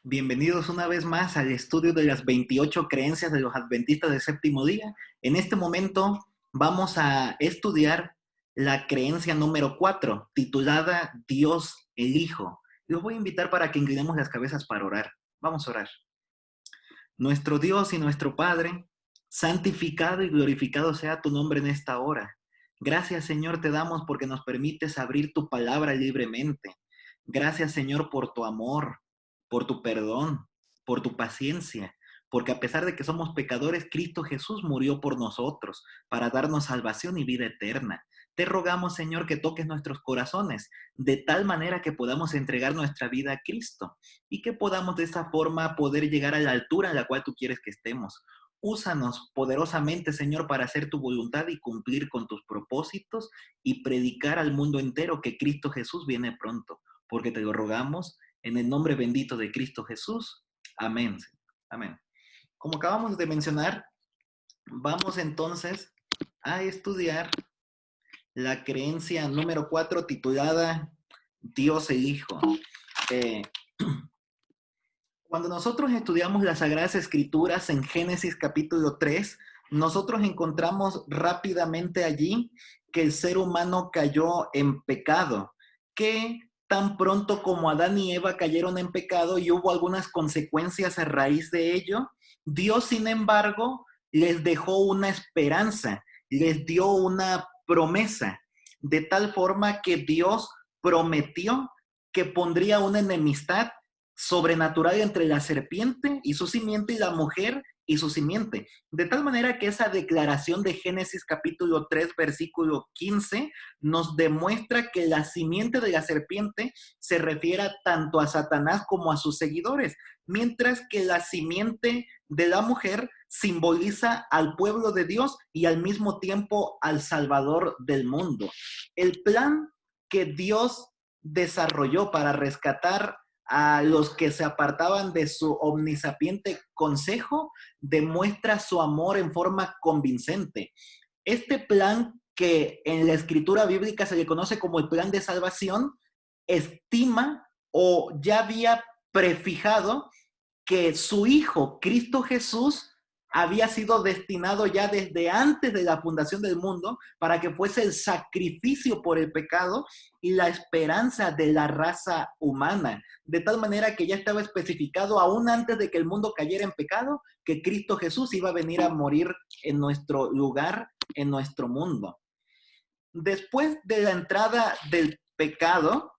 Bienvenidos una vez más al estudio de las 28 creencias de los adventistas del séptimo día. En este momento vamos a estudiar la creencia número 4, titulada Dios el Hijo. Los voy a invitar para que inclinemos las cabezas para orar. Vamos a orar. Nuestro Dios y nuestro Padre, santificado y glorificado sea tu nombre en esta hora. Gracias, Señor, te damos porque nos permites abrir tu palabra libremente. Gracias, Señor, por tu amor, por tu perdón, por tu paciencia, porque a pesar de que somos pecadores, Cristo Jesús murió por nosotros para darnos salvación y vida eterna. Te rogamos, Señor, que toques nuestros corazones de tal manera que podamos entregar nuestra vida a Cristo y que podamos de esa forma poder llegar a la altura en la cual tú quieres que estemos. Úsanos poderosamente, Señor, para hacer tu voluntad y cumplir con tus propósitos y predicar al mundo entero que Cristo Jesús viene pronto, porque te lo rogamos en el nombre bendito de Cristo Jesús. Amén. Amén. Como acabamos de mencionar, vamos entonces a estudiar la creencia número 4 titulada Dios el Hijo. Eh, Cuando nosotros estudiamos las Sagradas Escrituras en Génesis capítulo 3, nosotros encontramos rápidamente allí que el ser humano cayó en pecado, que tan pronto como Adán y Eva cayeron en pecado y hubo algunas consecuencias a raíz de ello, Dios, sin embargo, les dejó una esperanza, les dio una promesa, de tal forma que Dios prometió que pondría una enemistad sobrenatural entre la serpiente y su simiente y la mujer y su simiente. De tal manera que esa declaración de Génesis capítulo 3, versículo 15, nos demuestra que la simiente de la serpiente se refiere tanto a Satanás como a sus seguidores, mientras que la simiente de la mujer simboliza al pueblo de Dios y al mismo tiempo al Salvador del mundo. El plan que Dios desarrolló para rescatar a los que se apartaban de su omnisapiente consejo, demuestra su amor en forma convincente. Este plan, que en la escritura bíblica se le conoce como el plan de salvación, estima o ya había prefijado que su Hijo, Cristo Jesús, había sido destinado ya desde antes de la fundación del mundo para que fuese el sacrificio por el pecado y la esperanza de la raza humana. De tal manera que ya estaba especificado aún antes de que el mundo cayera en pecado, que Cristo Jesús iba a venir a morir en nuestro lugar, en nuestro mundo. Después de la entrada del pecado,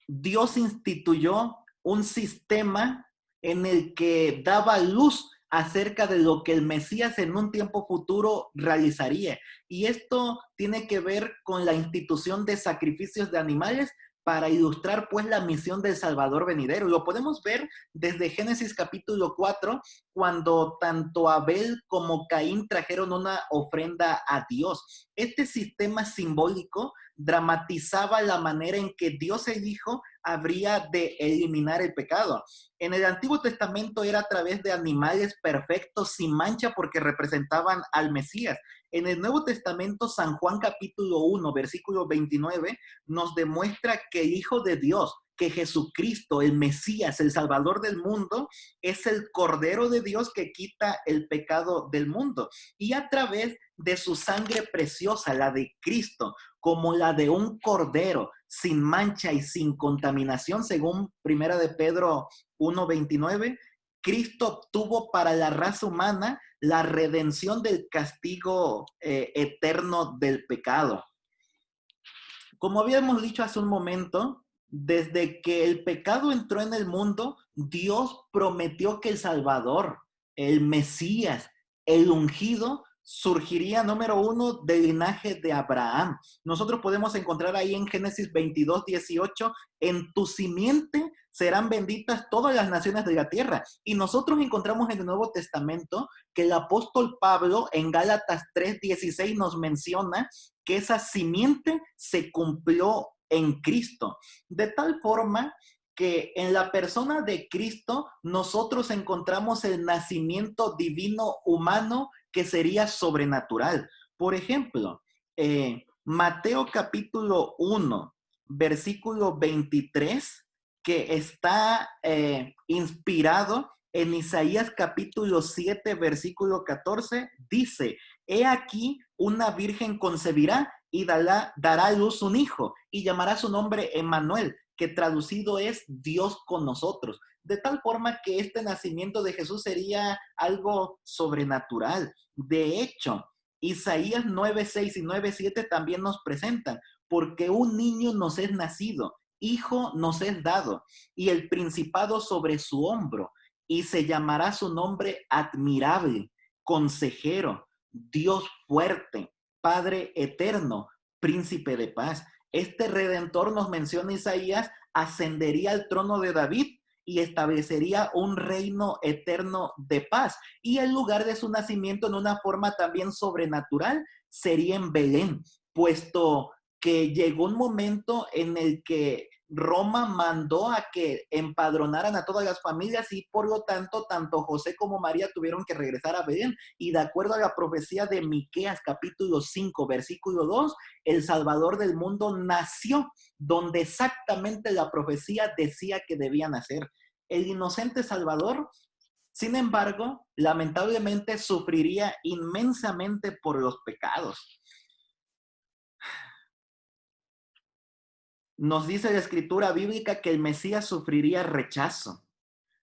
Dios instituyó un sistema en el que daba luz acerca de lo que el Mesías en un tiempo futuro realizaría. Y esto tiene que ver con la institución de sacrificios de animales para ilustrar pues la misión del Salvador venidero. Lo podemos ver desde Génesis capítulo 4, cuando tanto Abel como Caín trajeron una ofrenda a Dios. Este sistema simbólico dramatizaba la manera en que Dios el Hijo habría de eliminar el pecado. En el Antiguo Testamento era a través de animales perfectos, sin mancha, porque representaban al Mesías. En el Nuevo Testamento, San Juan capítulo 1, versículo 29, nos demuestra que el Hijo de Dios, que Jesucristo, el Mesías, el Salvador del mundo, es el Cordero de Dios que quita el pecado del mundo. Y a través de su sangre preciosa, la de Cristo, como la de un cordero, sin mancha y sin contaminación, según Primera de Pedro 1:29, Cristo obtuvo para la raza humana la redención del castigo eterno del pecado. Como habíamos dicho hace un momento, desde que el pecado entró en el mundo, Dios prometió que el Salvador, el Mesías, el ungido, surgiría, número uno, del linaje de Abraham. Nosotros podemos encontrar ahí en Génesis 22:18, en tu simiente serán benditas todas las naciones de la tierra. Y nosotros encontramos en el Nuevo Testamento que el apóstol Pablo en Gálatas 3:16 nos menciona que esa simiente se cumplió en Cristo. De tal forma que en la persona de Cristo nosotros encontramos el nacimiento divino humano que sería sobrenatural. Por ejemplo, Mateo capítulo 1, versículo 23, que está inspirado en Isaías capítulo 7, versículo 14, dice, he aquí una virgen concebirá y dará a luz un hijo y llamará su nombre Emmanuel, que traducido es Dios con nosotros. De tal forma que este nacimiento de Jesús sería algo sobrenatural. De hecho, Isaías 9:6 y 9:7 también nos presentan, porque un niño nos es nacido, hijo nos es dado, y el principado sobre su hombro, y se llamará su nombre admirable, consejero, Dios fuerte, Padre eterno, príncipe de paz. Este redentor, nos menciona Isaías, ascendería al trono de David y establecería un reino eterno de paz. Y el lugar de su nacimiento, en una forma también sobrenatural, sería en Belén, puesto que llegó un momento en el que Roma mandó a que empadronaran a todas las familias y por lo tanto, tanto José como María tuvieron que regresar a Belén. Y de acuerdo a la profecía de Miqueas capítulo 5, versículo 2, el Salvador del mundo nació donde exactamente la profecía decía que debía nacer. El inocente Salvador, sin embargo, lamentablemente sufriría inmensamente por los pecados. Nos dice la escritura bíblica que el Mesías sufriría rechazo.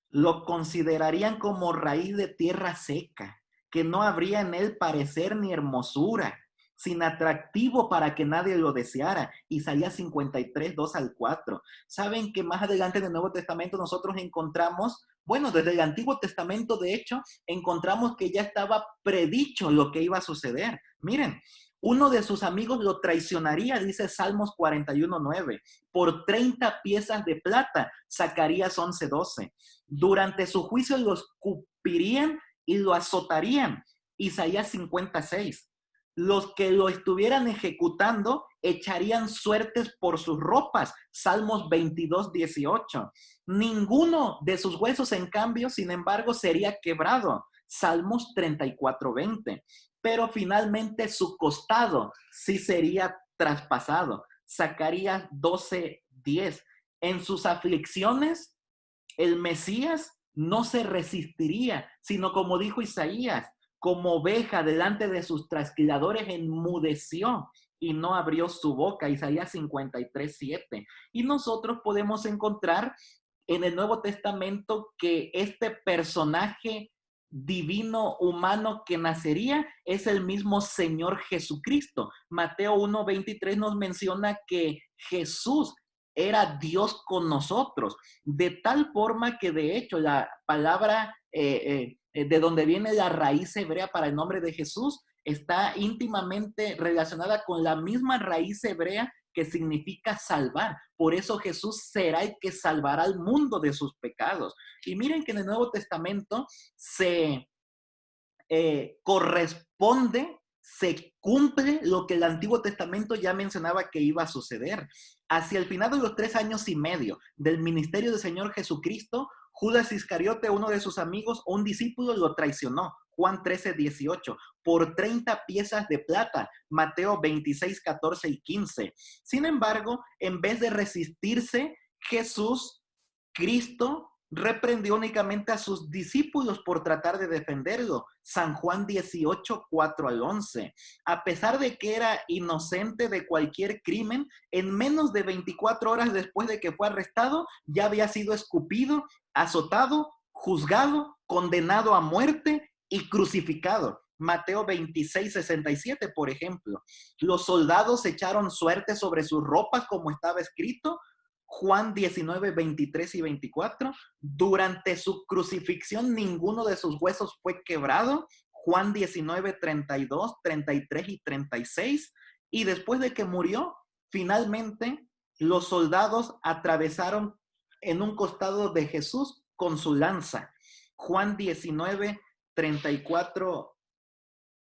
Lo considerarían como raíz de tierra seca, que no habría en él parecer ni hermosura, sin atractivo para que nadie lo deseara. Isaías 53, 2 al 4. Saben que más adelante en el Nuevo Testamento nosotros encontramos, bueno, desde el Antiguo Testamento de hecho, encontramos que ya estaba predicho lo que iba a suceder. Miren, uno de sus amigos lo traicionaría, dice Salmos 41:9, por 30 piezas de plata, Zacarías 11:12. Durante su juicio lo escupirían y lo azotarían, Isaías 56. Los que lo estuvieran ejecutando echarían suertes por sus ropas, Salmos 22:18. Ninguno de sus huesos, en cambio, sin embargo, sería quebrado, Salmos 34:20. Pero finalmente su costado sí sería traspasado, Zacarías 12:10. En sus aflicciones, el Mesías no se resistiría, sino como dijo Isaías, como oveja delante de sus trasquiladores enmudeció y no abrió su boca, Isaías 53:7. Y nosotros podemos encontrar en el Nuevo Testamento que este personaje divino humano que nacería es el mismo Señor Jesucristo. Mateo 1:23 nos menciona que Jesús era Dios con nosotros, de tal forma que de hecho la palabra de donde viene la raíz hebrea para el nombre de Jesús está íntimamente relacionada con la misma raíz hebrea que significa salvar. Por eso Jesús será el que salvará al mundo de sus pecados. Y miren que en el Nuevo Testamento se corresponde, se cumple lo que el Antiguo Testamento ya mencionaba que iba a suceder. Hacia el final de los 3 años y medio del ministerio del Señor Jesucristo, Judas Iscariote, uno de sus amigos, un discípulo, lo traicionó. Juan 13:18, por 30 piezas de plata, Mateo 26:14 y 15. Sin embargo, en vez de resistirse, Cristo reprendió únicamente a sus discípulos por tratar de defenderlo. San Juan 18:4 al 11. A pesar de que era inocente de cualquier crimen, en menos de 24 horas después de que fue arrestado, ya había sido escupido, azotado, juzgado, condenado a muerte y crucificado. Mateo 26:67, por ejemplo. Los soldados echaron suerte sobre sus ropas, como estaba escrito. Juan 19:23 y 24. Durante su crucifixión ninguno de sus huesos fue quebrado. Juan 19:32, 33 y 36. Y después de que murió, finalmente los soldados atravesaron en un costado de Jesús con su lanza. Juan 19:34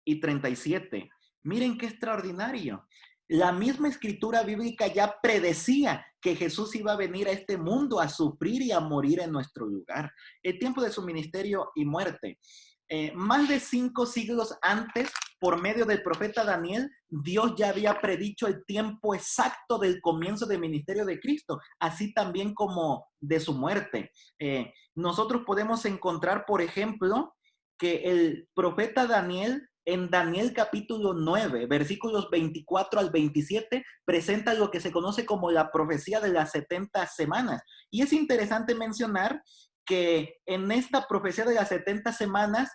y 37. Miren qué extraordinario. La misma escritura bíblica ya predecía que Jesús iba a venir a este mundo a sufrir y a morir en nuestro lugar. El tiempo de su ministerio y muerte. Más de 5 siglos antes, por medio del profeta Daniel, Dios ya había predicho el tiempo exacto del comienzo del ministerio de Cristo, así también como de su muerte. Nosotros podemos encontrar, por ejemplo, que el profeta Daniel, en Daniel capítulo 9, versículos 24 al 27, presenta lo que se conoce como la profecía de las 70 semanas. Y es interesante mencionar que en esta profecía de las 70 semanas,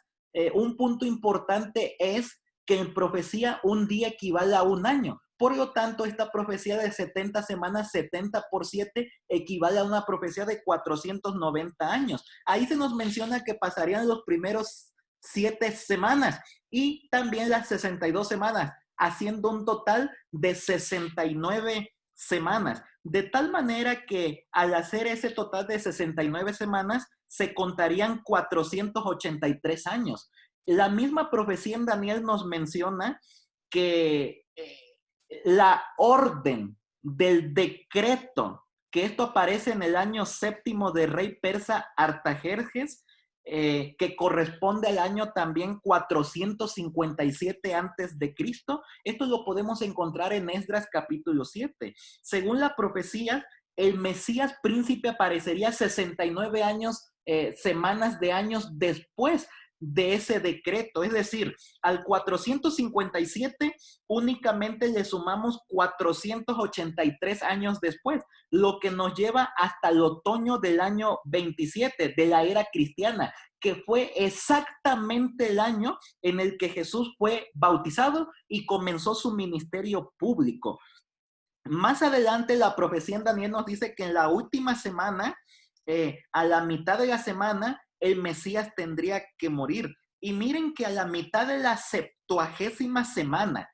un punto importante es que en profecía un día equivale a un año. Por lo tanto, esta profecía de 70 semanas, 70 por 7, equivale a una profecía de 490 años. Ahí se nos menciona que pasarían los primeros 7 semanas y también las 62 semanas, haciendo un total de 69 semanas. De tal manera que al hacer ese total de 69 semanas, se contarían 483 años. La misma profecía en Daniel nos menciona que la orden del decreto, que esto aparece en el año séptimo del rey persa Artajerjes, que corresponde al año también 457 antes de Cristo. Esto lo podemos encontrar en Esdras capítulo 7. Según la profecía, el Mesías príncipe aparecería 69 años, semanas de años después de ese decreto. Es decir, al 457 únicamente le sumamos 483 años después, lo que nos lleva hasta el otoño del año 27 de la era cristiana, que fue exactamente el año en el que Jesús fue bautizado y comenzó su ministerio público. Más adelante la profecía en Daniel nos dice que en la última semana, a la mitad de la semana, el Mesías tendría que morir. Y miren que a la mitad de la 70ª semana,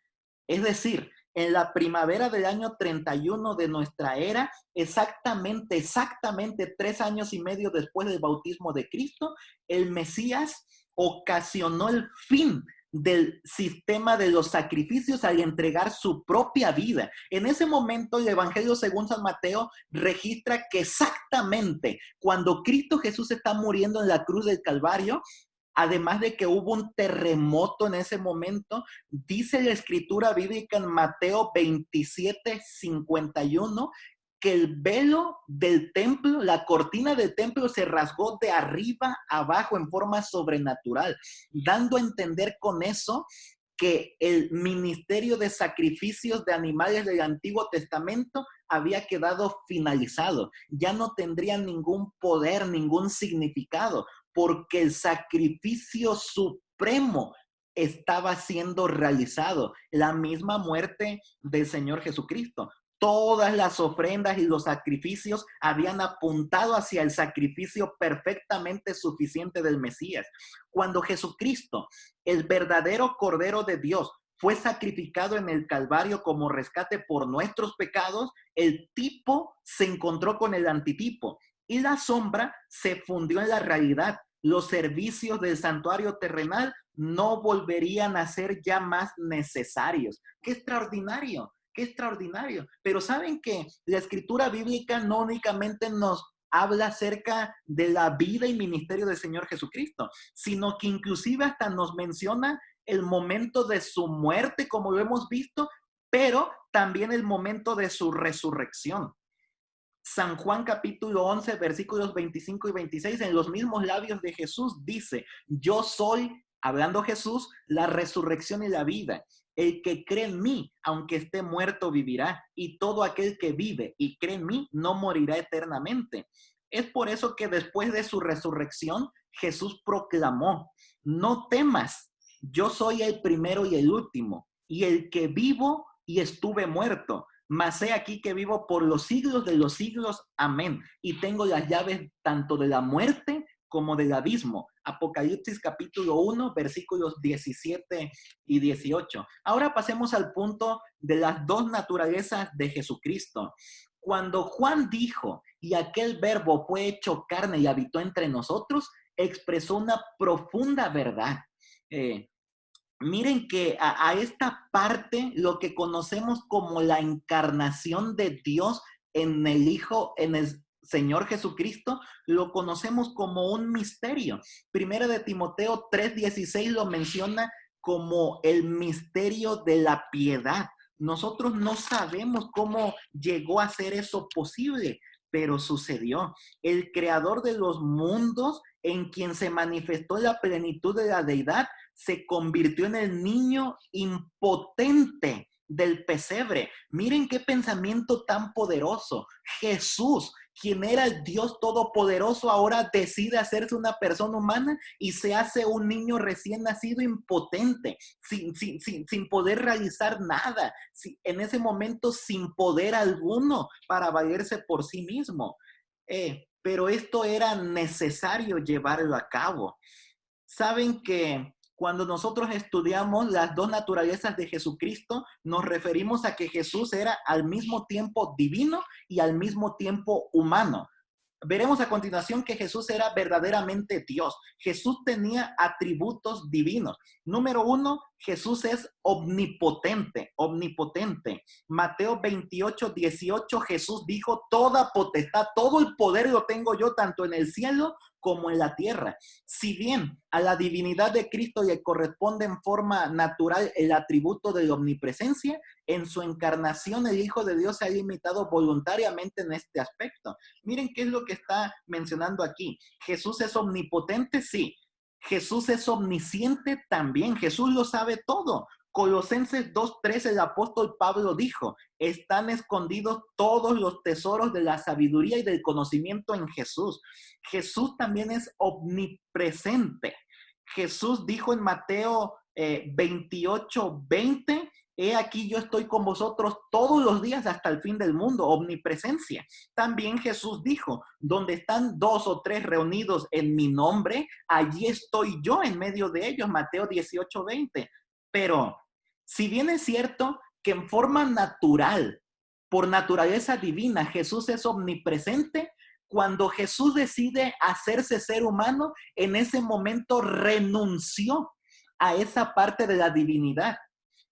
es decir, en la primavera del año 31 de nuestra era, exactamente 3 años y medio después del bautismo de Cristo, el Mesías ocasionó el fin del sistema de los sacrificios al entregar su propia vida. En ese momento, el Evangelio según San Mateo registra que exactamente cuando Cristo Jesús está muriendo en la cruz del Calvario, además de que hubo un terremoto en ese momento, dice la escritura bíblica en Mateo 27:51, que el velo del templo, la cortina del templo se rasgó de arriba abajo en forma sobrenatural, dando a entender con eso que el ministerio de sacrificios de animales del Antiguo Testamento había quedado finalizado. Ya no tendría ningún poder, ningún significado, porque el sacrificio supremo estaba siendo realizado, la misma muerte del Señor Jesucristo. Todas las ofrendas y los sacrificios habían apuntado hacia el sacrificio perfectamente suficiente del Mesías. Cuando Jesucristo, el verdadero Cordero de Dios, fue sacrificado en el Calvario como rescate por nuestros pecados, el tipo se encontró con el antitipo y la sombra se fundió en la realidad. Los servicios del santuario terrenal no volverían a ser ya más necesarios. ¡Qué extraordinario! ¡Qué extraordinario! Pero saben que la escritura bíblica no únicamente nos habla acerca de la vida y ministerio del Señor Jesucristo, sino que inclusive hasta nos menciona el momento de su muerte, como lo hemos visto, pero también el momento de su resurrección. San Juan capítulo 11, versículos 25 y 26, en los mismos labios de Jesús dice: yo soy, hablando Jesús, la resurrección y la vida. El que cree en mí, aunque esté muerto, vivirá. Y todo aquel que vive y cree en mí, no morirá eternamente. Es por eso que después de su resurrección, Jesús proclamó: no temas, yo soy el primero y el último, y el que vivo y estuve muerto. Mas he aquí que vivo por los siglos de los siglos. Amén. Y tengo las llaves tanto de la muerte como del abismo. Apocalipsis capítulo 1, versículos 17 y 18. Ahora pasemos al punto de las dos naturalezas de Jesucristo. Cuando Juan dijo, y aquel verbo fue hecho carne y habitó entre nosotros, expresó una profunda verdad. Miren que a esta parte, lo que conocemos como la encarnación de Dios en el Hijo, en el Señor Jesucristo, lo conocemos como un misterio. Primera de Timoteo 3:16 lo menciona como el misterio de la piedad. Nosotros no sabemos cómo llegó a ser eso posible, pero sucedió. El creador de los mundos, en quien se manifestó la plenitud de la deidad, se convirtió en el niño impotente del pesebre. Miren qué pensamiento tan poderoso. Jesús, quien era el Dios todopoderoso, ahora decide hacerse una persona humana y se hace un niño recién nacido impotente, sin poder realizar nada, en ese momento sin poder alguno para valerse por sí mismo. Pero esto era necesario llevarlo a cabo. Saben que cuando nosotros estudiamos las dos naturalezas de Jesucristo, nos referimos a que Jesús era al mismo tiempo divino y al mismo tiempo humano. Veremos a continuación que Jesús era verdaderamente Dios. Jesús tenía atributos divinos. Número uno, Jesús es omnipotente, omnipotente. Mateo 28:18, Jesús dijo, toda potestad, todo el poder lo tengo yo, tanto en el cielo como en la tierra. Si bien a la divinidad de Cristo le corresponde en forma natural el atributo de la omnipresencia, en su encarnación el Hijo de Dios se ha limitado voluntariamente en este aspecto. Miren qué es lo que está mencionando aquí. ¿Jesús es omnipotente? Sí. ¿Jesús es omnisciente? También. Jesús lo sabe todo. Colosenses 2:13, el apóstol Pablo dijo, están escondidos todos los tesoros de la sabiduría y del conocimiento en Jesús. Jesús también es omnipresente. Jesús dijo en Mateo 28:20, he aquí yo estoy con vosotros todos los días hasta el fin del mundo, omnipresencia. También Jesús dijo, donde están 2 o 3 reunidos en mi nombre, allí estoy yo en medio de ellos, Mateo 18:20. Pero si bien es cierto que en forma natural, por naturaleza divina, Jesús es omnipresente, cuando Jesús decide hacerse ser humano, en ese momento renunció a esa parte de la divinidad.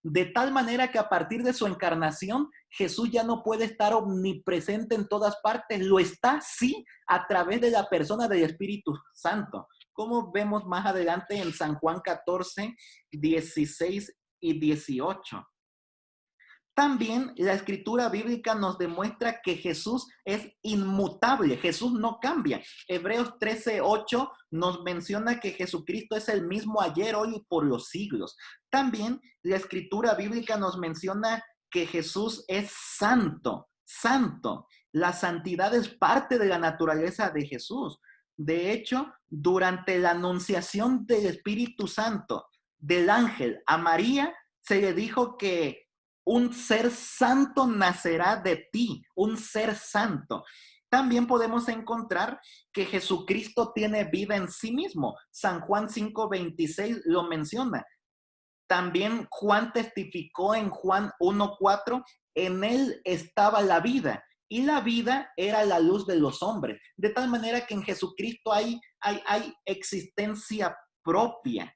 De tal manera que a partir de su encarnación, Jesús ya no puede estar omnipresente en todas partes. Lo está, sí, a través de la persona del Espíritu Santo. Como vemos más adelante en San Juan 14, 16 y 18. También la escritura bíblica nos demuestra que Jesús es inmutable, Jesús no cambia. Hebreos 13:8 nos menciona que Jesucristo es el mismo ayer, hoy y por los siglos. También la escritura bíblica nos menciona que Jesús es santo, santo. La santidad es parte de la naturaleza de Jesús. De hecho, durante la anunciación del Espíritu Santo del ángel a María, se le dijo que un ser santo nacerá de ti, un ser santo. También podemos encontrar que Jesucristo tiene vida en sí mismo. San Juan 5:26 lo menciona. También Juan testificó en Juan 1:4, en él estaba la vida y la vida era la luz de los hombres. De tal manera que en Jesucristo hay existencia propia.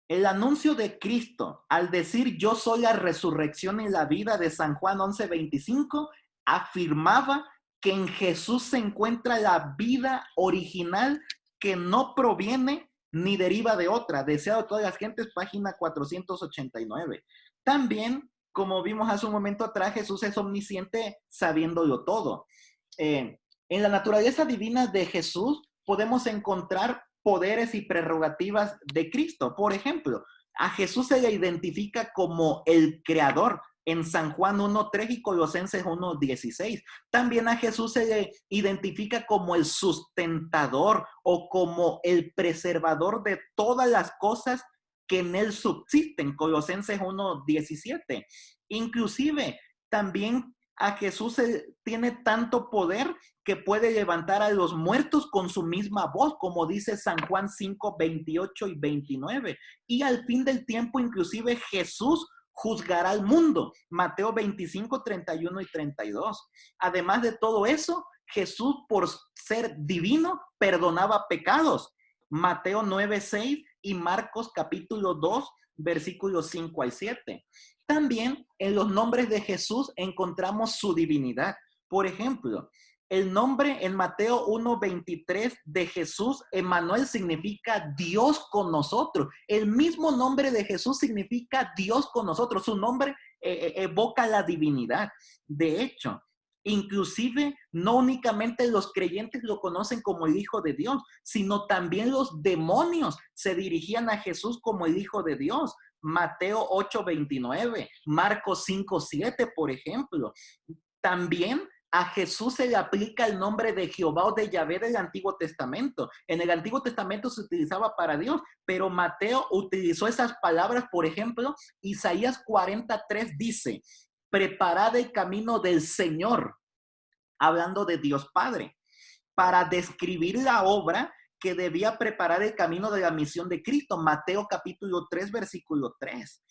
El anuncio de Cristo, al decir yo soy la resurrección y la vida de San Juan 11:25, afirmaba que en Jesús se encuentra la vida original que no proviene ni deriva de otra. Deseado de todas las gentes, página 489. También, como vimos hace un momento atrás, Jesús es omnisciente sabiéndolo todo. En la naturaleza divina de Jesús podemos encontrar poderes y prerrogativas de Cristo. Por ejemplo, a Jesús se le identifica como el creador en San Juan 1:3 y Colosenses 1:16. También a Jesús se le identifica como el sustentador o como el preservador de todas las cosas que en él subsisten, Colosenses 1:17. Inclusive, también a Jesús tiene tanto poder que puede levantar a los muertos con su misma voz, como dice San Juan 5:28 y 29. Y al fin del tiempo, inclusive Jesús juzgará al mundo, Mateo 25:31 y 32. Además de todo eso, Jesús, por ser divino, perdonaba pecados, Mateo 9:6 y Marcos capítulo 2, versículos 5 al 7. También en los nombres de Jesús encontramos su divinidad. Por ejemplo, El nombre en Mateo 1:23 de Jesús, Emmanuel, significa Dios con nosotros. El mismo nombre de Jesús significa Dios con nosotros. Su nombre evoca la divinidad. De hecho, inclusive no únicamente los creyentes lo conocen como el Hijo de Dios, sino también los demonios se dirigían a Jesús como el Hijo de Dios. Mateo 8:29, Marcos 5:7, por ejemplo. También a Jesús se le aplica el nombre de Jehová o de Yahvé del Antiguo Testamento. En el Antiguo Testamento se utilizaba para Dios, pero Mateo utilizó esas palabras. Por ejemplo, Isaías 43 dice: preparad el camino del Señor, hablando de Dios Padre, para describir la obra que debía preparar el camino de la misión de Cristo. Mateo capítulo 3, versículo 3.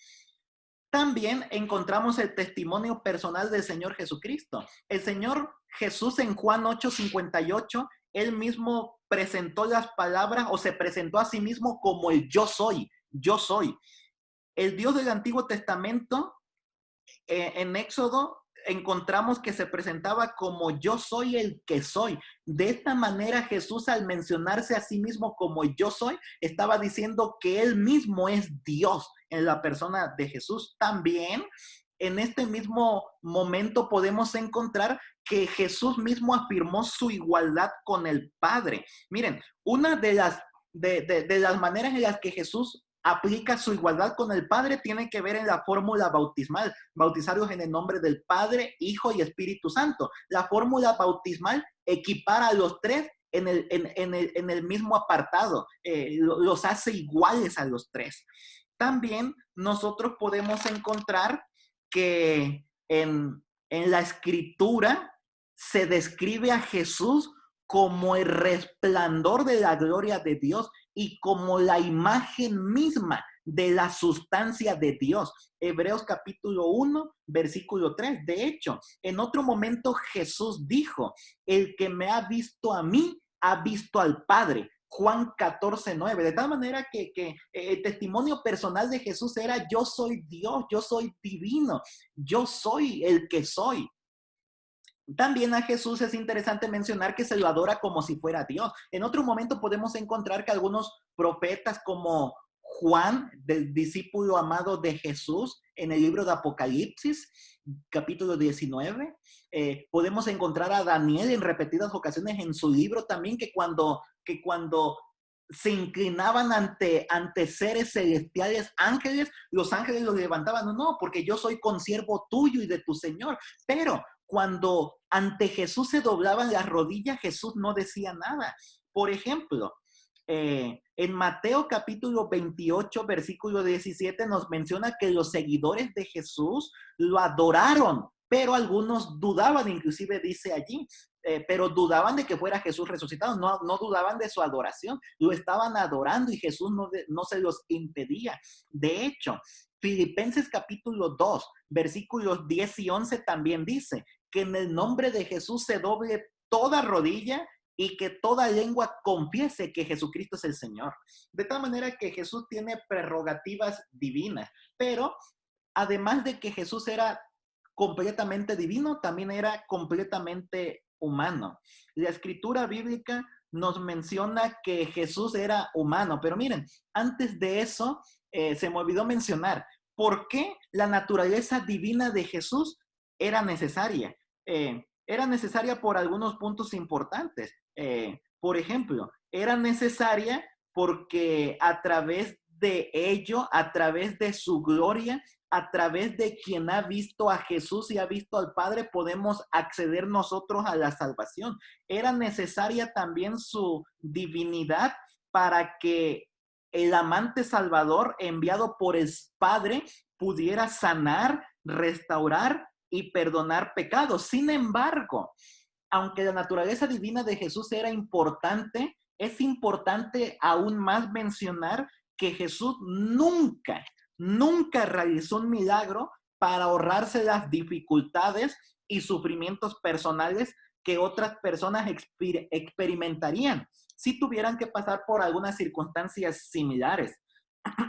También encontramos el testimonio personal del Señor Jesucristo. El Señor Jesús en Juan 8:58, él mismo presentó las palabras o se presentó a sí mismo como el yo soy, yo soy. El Dios del Antiguo Testamento, en Éxodo, encontramos que se presentaba como yo soy el que soy. De esta manera Jesús, al mencionarse a sí mismo como yo soy, estaba diciendo que él mismo es Dios en la persona de Jesús. También en este mismo momento podemos encontrar que Jesús mismo afirmó su igualdad con el Padre. Miren, una de las maneras en las que Jesús aplica su igualdad con el Padre tiene que ver en la fórmula bautismal: bautizados en el nombre del Padre, Hijo y Espíritu Santo. La fórmula bautismal equipara a los tres en el mismo apartado, los hace iguales a los tres. También nosotros podemos encontrar que en la Escritura se describe a Jesús como el resplandor de la gloria de Dios y como la imagen misma de la sustancia de Dios. Hebreos capítulo 1, versículo 3. De hecho, en otro momento Jesús dijo: el que me ha visto a mí, ha visto al Padre. Juan 14:9. De tal manera que el testimonio personal de Jesús era: yo soy Dios, yo soy divino, yo soy el que soy. También a Jesús es interesante mencionar que se lo adora como si fuera Dios. En otro momento podemos encontrar que algunos profetas como Juan, del discípulo amado de Jesús, en el libro de Apocalipsis, capítulo 19, podemos encontrar a Daniel en repetidas ocasiones en su libro también, que cuando se inclinaban ante seres celestiales, ángeles, los ángeles los levantaban: no, porque yo soy consiervo tuyo y de tu Señor. Pero cuando ante Jesús se doblaban las rodillas, Jesús no decía nada. Por ejemplo, en Mateo capítulo 28, versículo 17, nos menciona que los seguidores de Jesús lo adoraron, pero algunos dudaban. Inclusive dice allí, pero dudaban de que fuera Jesús resucitado, no dudaban de su adoración, lo estaban adorando y Jesús no se los impedía. De hecho, Filipenses capítulo 2, versículos 10 y 11 también dice que en el nombre de Jesús se doble toda rodilla y que toda lengua confiese que Jesucristo es el Señor. De tal manera que Jesús tiene prerrogativas divinas, pero además de que Jesús era completamente divino, también era completamente humano. La escritura bíblica nos menciona que Jesús era humano, pero miren, antes de eso, se me olvidó mencionar por qué la naturaleza divina de Jesús era necesaria. Era necesaria por algunos puntos importantes. Por ejemplo, era necesaria porque a través de ello, a través de su gloria, a través de quien ha visto a Jesús y ha visto al Padre, podemos acceder nosotros a la salvación. Era necesaria también su divinidad para que el amante Salvador enviado por el Padre pudiera sanar, restaurar y perdonar pecados. Sin embargo, aunque la naturaleza divina de Jesús era importante, es importante aún más mencionar que Jesús nunca realizó un milagro para ahorrarse las dificultades y sufrimientos personales que otras personas experimentarían si tuvieran que pasar por algunas circunstancias similares.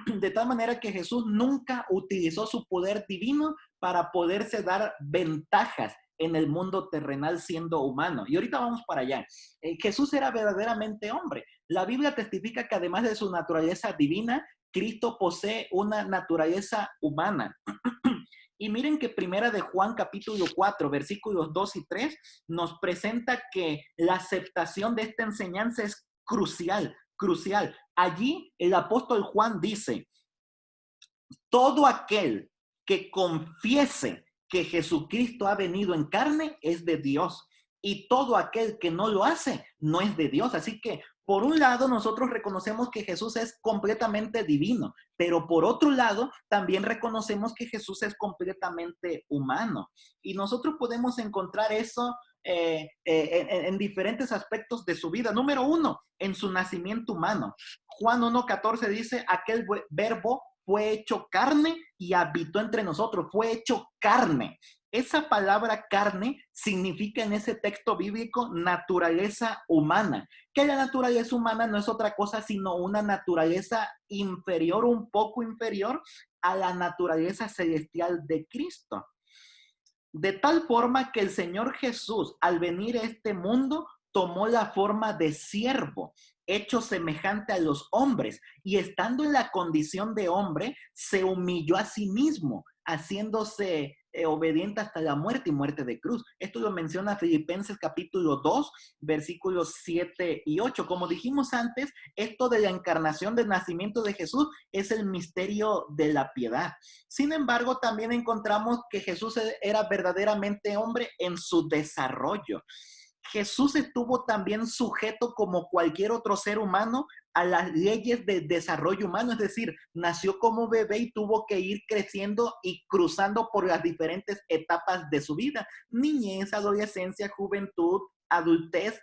De tal manera que Jesús nunca utilizó su poder divino para poderse dar ventajas en el mundo terrenal siendo humano. Y ahorita vamos para allá. Jesús era verdaderamente hombre. La Biblia testifica que además de su naturaleza divina, Cristo posee una naturaleza humana. Y miren que primera de Juan capítulo 4, versículos 2 y 3, nos presenta que la aceptación de esta enseñanza es crucial, crucial. Allí el apóstol Juan dice, todo aquel que confiese que Jesucristo ha venido en carne es de Dios. Y todo aquel que no lo hace no es de Dios. Así que, por un lado, nosotros reconocemos que Jesús es completamente divino, pero por otro lado, también reconocemos que Jesús es completamente humano. Y nosotros podemos encontrar eso en diferentes aspectos de su vida. Número uno, en su nacimiento humano. Juan 1:14 dice, aquel verbo fue hecho carne y habitó entre nosotros, fue hecho carne. Esa palabra carne significa en ese texto bíblico naturaleza humana, que la naturaleza humana no es otra cosa sino una naturaleza inferior, un poco inferior a la naturaleza celestial de Cristo. De tal forma que el Señor Jesús, al venir a este mundo, tomó la forma de siervo, hecho semejante a los hombres, y estando en la condición de hombre, se humilló a sí mismo, haciéndose obediente hasta la muerte y muerte de cruz. Esto lo menciona Filipenses capítulo 2, versículos 7 y 8. Como dijimos antes, esto de la encarnación del nacimiento de Jesús es el misterio de la piedad. Sin embargo, también encontramos que Jesús era verdaderamente hombre en su desarrollo. Jesús estuvo también sujeto como cualquier otro ser humano a las leyes de desarrollo humano, es decir, nació como bebé y tuvo que ir creciendo y cruzando por las diferentes etapas de su vida, niñez, adolescencia, juventud, adultez,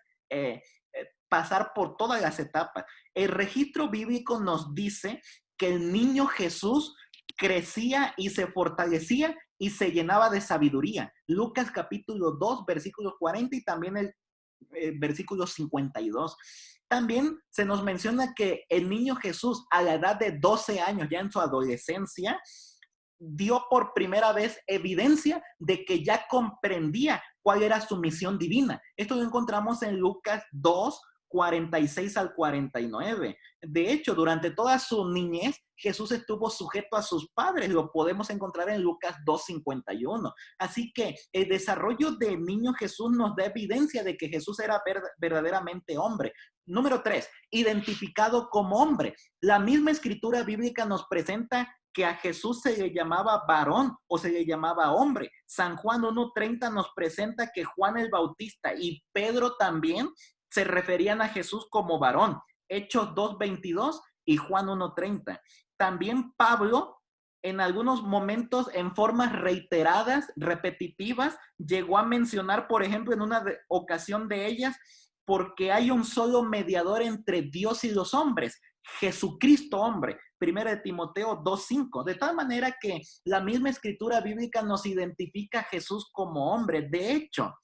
pasar por todas las etapas. El registro bíblico nos dice que el niño Jesús crecía y se fortalecía y se llenaba de sabiduría. Lucas capítulo 2, versículos 40 y también el versículo 52. También se nos menciona que el niño Jesús a la edad de 12 años, ya en su adolescencia, dio por primera vez evidencia de que ya comprendía cuál era su misión divina. Esto lo encontramos en Lucas 2, 46 al 49. De hecho, durante toda su niñez, Jesús estuvo sujeto a sus padres. Lo podemos encontrar en Lucas 2:51. Así que el desarrollo del niño Jesús nos da evidencia de que Jesús era verdaderamente hombre. Número 3, identificado como hombre. La misma escritura bíblica nos presenta que a Jesús se le llamaba varón o se le llamaba hombre. San Juan 1:30 nos presenta que Juan el Bautista y Pedro también se referían a Jesús como varón. Hechos 2:22 y Juan 1:30. También Pablo, en algunos momentos, en formas reiteradas, repetitivas, llegó a mencionar, por ejemplo, en una ocasión de ellas, porque hay un solo mediador entre Dios y los hombres, Jesucristo hombre. Primera de Timoteo 2:5. De tal manera que la misma escritura bíblica nos identifica a Jesús como hombre. De hecho,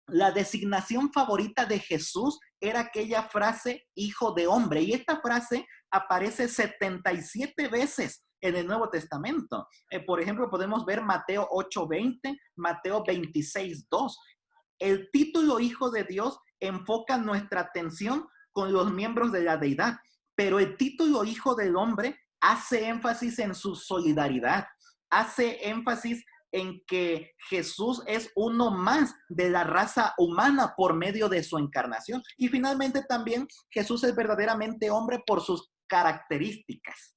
la designación favorita de Jesús era aquella frase hijo de hombre. Y esta frase aparece 77 veces en el Nuevo Testamento. Por ejemplo, podemos ver Mateo 8:20, Mateo 26:2. El título hijo de Dios enfoca nuestra atención con los miembros de la deidad, pero el título hijo del hombre hace énfasis en su solidaridad, hace énfasis en que Jesús es uno más de la raza humana por medio de su encarnación. Y finalmente también Jesús es verdaderamente hombre por sus características.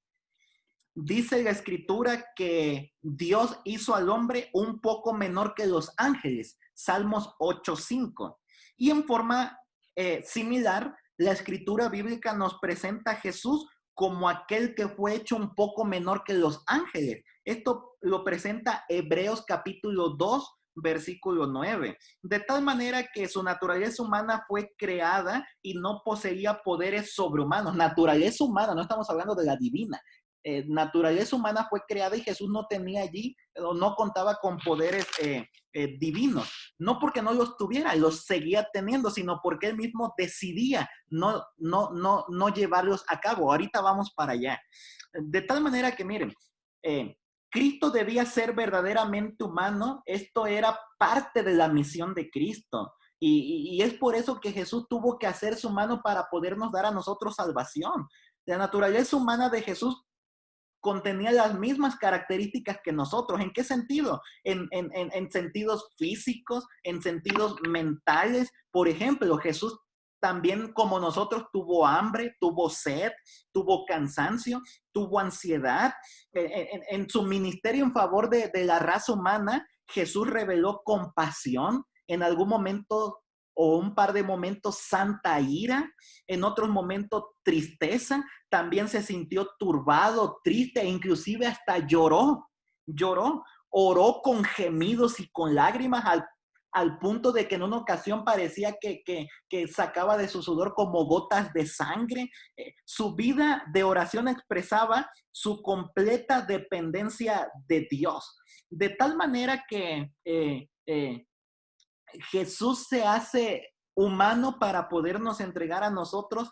Dice la escritura que Dios hizo al hombre un poco menor que los ángeles, Salmos 8:5. Y en forma similar, la escritura bíblica nos presenta a Jesús como aquel que fue hecho un poco menor que los ángeles. Esto lo presenta Hebreos capítulo 2, versículo 9. De tal manera que su naturaleza humana fue creada y no poseía poderes sobrehumanos. Naturaleza humana, no estamos hablando de la divina. Naturaleza humana fue creada y Jesús no tenía allí, no contaba con poderes divinos. No porque no los tuviera, los seguía teniendo, sino porque él mismo decidía no llevarlos a cabo. Ahorita vamos para allá. De tal manera que miren, Cristo debía ser verdaderamente humano. Esto era parte de la misión de Cristo. Y es por eso que Jesús tuvo que hacerse humano para podernos dar a nosotros salvación. La naturaleza humana de Jesús contenía las mismas características que nosotros. ¿En qué sentido? En sentidos físicos, en sentidos mentales. Por ejemplo, Jesús también como nosotros tuvo hambre, tuvo sed, tuvo cansancio, tuvo ansiedad. En su ministerio en favor de la raza humana, Jesús reveló compasión. En algún momento o un par de momentos santa ira, en otros momentos tristeza, también se sintió turbado, triste e inclusive hasta lloró, oró con gemidos y con lágrimas al punto de que en una ocasión parecía que sacaba de su sudor como gotas de sangre. Su vida de oración expresaba su completa dependencia de Dios, de tal manera que Jesús se hace humano para podernos entregar a nosotros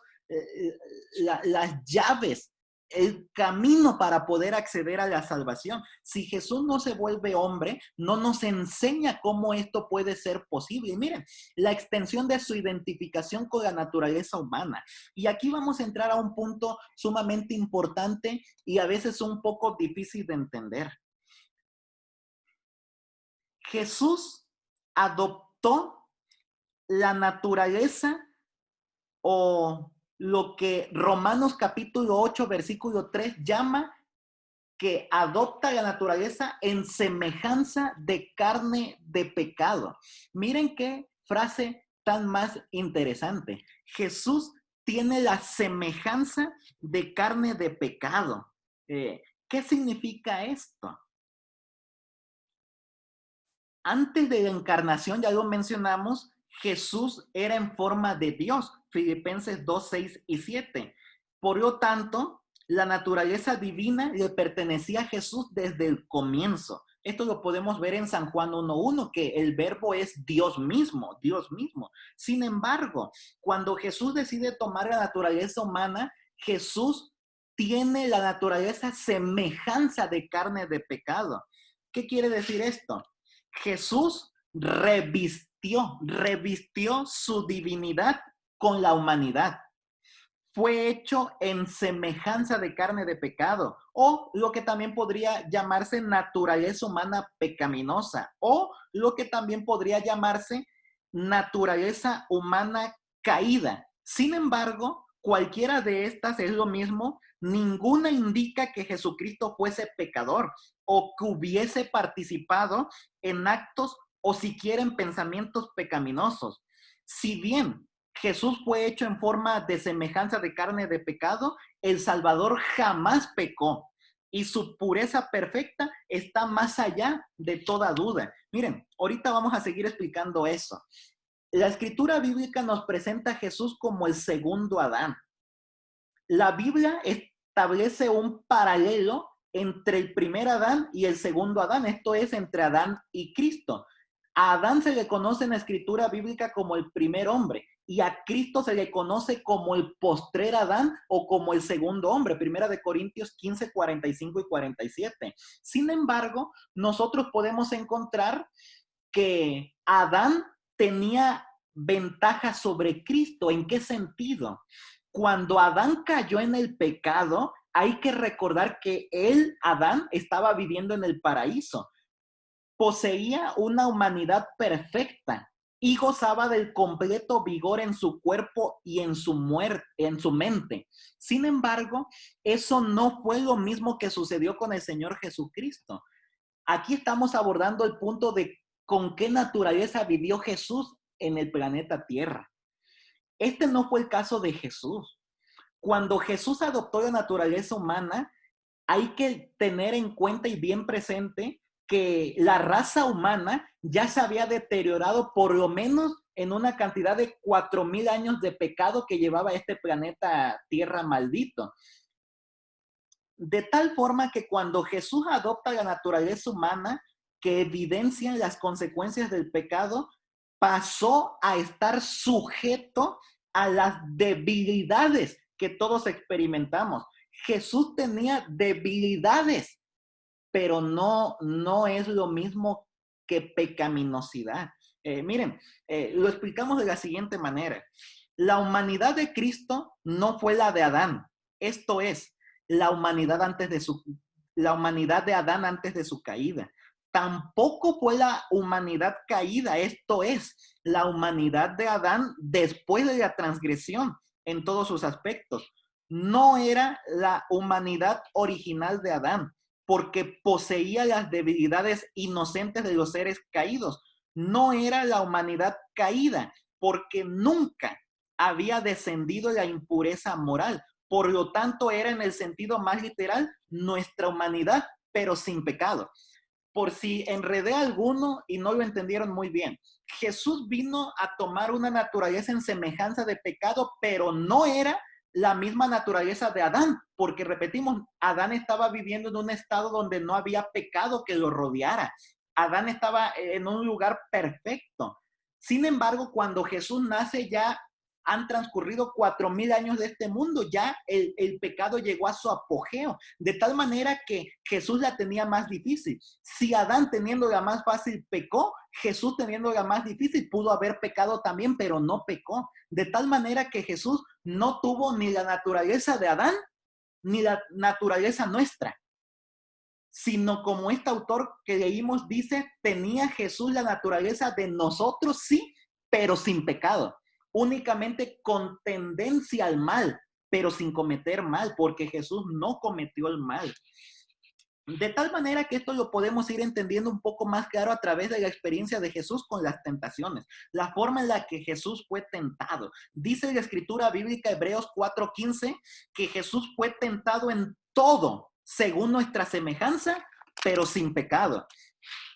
las llaves, el camino para poder acceder a la salvación. Si Jesús no se vuelve hombre, no nos enseña cómo esto puede ser posible. Y miren, la extensión de su identificación con la naturaleza humana. Y aquí vamos a entrar a un punto sumamente importante y a veces un poco difícil de entender. Jesús adoptó la naturaleza o lo que Romanos capítulo 8, versículo 3 llama que adopta la naturaleza en semejanza de carne de pecado. Miren qué frase tan más interesante. Jesús tiene la semejanza de carne de pecado. ¿Qué significa esto? Antes de la encarnación, ya lo mencionamos, Jesús era en forma de Dios. Filipenses 2, 6 y 7. Por lo tanto, la naturaleza divina le pertenecía a Jesús desde el comienzo. Esto lo podemos ver en San Juan 1:1, que el verbo es Dios mismo, Dios mismo. Sin embargo, cuando Jesús decide tomar la naturaleza humana, Jesús tiene la naturaleza semejanza de carne de pecado. ¿Qué quiere decir esto? Jesús revistió su divinidad con la humanidad. Fue hecho en semejanza de carne de pecado, o lo que también podría llamarse naturaleza humana pecaminosa, o lo que también podría llamarse naturaleza humana caída. Sin embargo, cualquiera de estas es lo mismo, ninguna indica que Jesucristo fuese pecador o que hubiese participado en actos o siquiera en pensamientos pecaminosos. Si bien Jesús fue hecho en forma de semejanza de carne de pecado, el Salvador jamás pecó y su pureza perfecta está más allá de toda duda. Miren, ahorita vamos a seguir explicando eso. La escritura bíblica nos presenta a Jesús como el segundo Adán. La Biblia establece un paralelo entre el primer Adán y el segundo Adán, esto es entre Adán y Cristo. A Adán se le conoce en la escritura bíblica como el primer hombre y a Cristo se le conoce como el postrer Adán o como el segundo hombre, Primera de Corintios 15, 45 y 47. Sin embargo, nosotros podemos encontrar que Adán tenía ventaja sobre Cristo. ¿En qué sentido? Cuando Adán cayó en el pecado, hay que recordar que él, Adán, estaba viviendo en el paraíso. Poseía una humanidad perfecta y gozaba del completo vigor en su cuerpo y en su mente. Sin embargo, eso no fue lo mismo que sucedió con el Señor Jesucristo. Aquí estamos abordando el punto de con qué naturaleza vivió Jesús en el planeta Tierra. Este no fue el caso de Jesús. Cuando Jesús adoptó la naturaleza humana, hay que tener en cuenta y bien presente que la raza humana ya se había deteriorado por lo menos en una cantidad de 4,000 años de pecado que llevaba este planeta Tierra maldito. De tal forma que cuando Jesús adopta la naturaleza humana que evidencia las consecuencias del pecado, pasó a estar sujeto a las debilidades que todos experimentamos. Jesús tenía debilidades pero no es lo mismo que pecaminosidad. Miren, lo explicamos de la siguiente manera. La humanidad de Cristo no fue la de Adán. Esto es, la humanidad la humanidad de Adán antes de su caída. Tampoco fue la humanidad caída, esto es, la humanidad de Adán después de la transgresión en todos sus aspectos. No era la humanidad original de Adán, porque poseía las debilidades inocentes de los seres caídos. No era la humanidad caída, porque nunca había descendido la impureza moral. Por lo tanto, era en el sentido más literal nuestra humanidad, pero sin pecado. Por si enredé a alguno y no lo entendieron muy bien, Jesús vino a tomar una naturaleza en semejanza de pecado, pero no era la misma naturaleza de Adán, porque repetimos, Adán estaba viviendo en un estado donde no había pecado que lo rodeara. Adán estaba en un lugar perfecto. Sin embargo, cuando Jesús nace ya han transcurrido 4,000 años de este mundo, ya el pecado llegó a su apogeo, de tal manera que Jesús la tenía más difícil. Si Adán teniendo la más fácil pecó, Jesús teniendo la más difícil pudo haber pecado también, pero no pecó. De tal manera que Jesús no tuvo ni la naturaleza de Adán, ni la naturaleza nuestra, sino como este autor que leímos dice, tenía Jesús la naturaleza de nosotros, sí, pero sin pecado, únicamente con tendencia al mal, pero sin cometer mal, porque Jesús no cometió el mal. De tal manera que esto lo podemos ir entendiendo un poco más claro a través de la experiencia de Jesús con las tentaciones, la forma en la que Jesús fue tentado. Dice la escritura bíblica Hebreos 4:15 que Jesús fue tentado en todo según nuestra semejanza, pero sin pecado.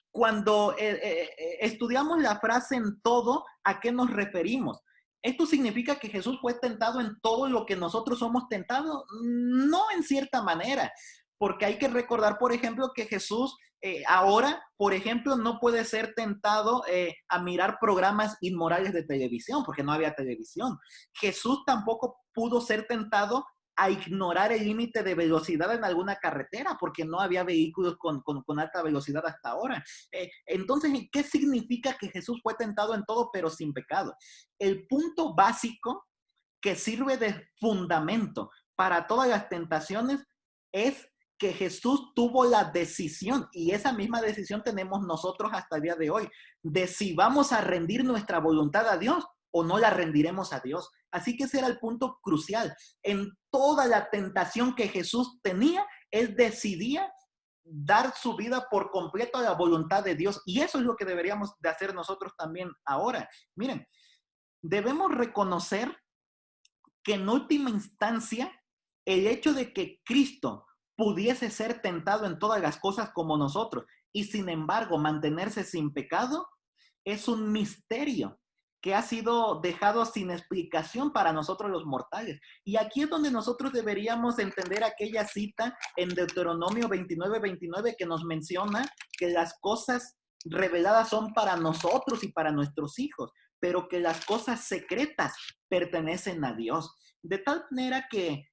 Cuando estudiamos la frase en todo, ¿a qué nos referimos? ¿Esto significa que Jesús fue tentado en todo lo que nosotros somos tentados? No, en cierta manera, porque hay que recordar, por ejemplo, que Jesús ahora, por ejemplo, no puede ser tentado a mirar programas inmorales de televisión, porque no había televisión. Jesús tampoco pudo ser tentado a ignorar el límite de velocidad en alguna carretera, porque no había vehículos con alta velocidad hasta ahora. Entonces, ¿qué significa que Jesús fue tentado en todo, pero sin pecado? El punto básico que sirve de fundamento para todas las tentaciones es que Jesús tuvo la decisión, y esa misma decisión tenemos nosotros hasta el día de hoy, de si vamos a rendir nuestra voluntad a Dios o no la rendiremos a Dios. Así que ese era el punto crucial. En toda la tentación que Jesús tenía, él decidía dar su vida por completo a la voluntad de Dios. Y eso es lo que deberíamos de hacer nosotros también ahora. Miren, debemos reconocer que en última instancia, el hecho de que Cristo pudiese ser tentado en todas las cosas como nosotros y sin embargo mantenerse sin pecado, es un misterio que ha sido dejado sin explicación para nosotros los mortales. Y aquí es donde nosotros deberíamos entender aquella cita en Deuteronomio 29:29 que nos menciona que las cosas reveladas son para nosotros y para nuestros hijos, pero que las cosas secretas pertenecen a Dios. De tal manera que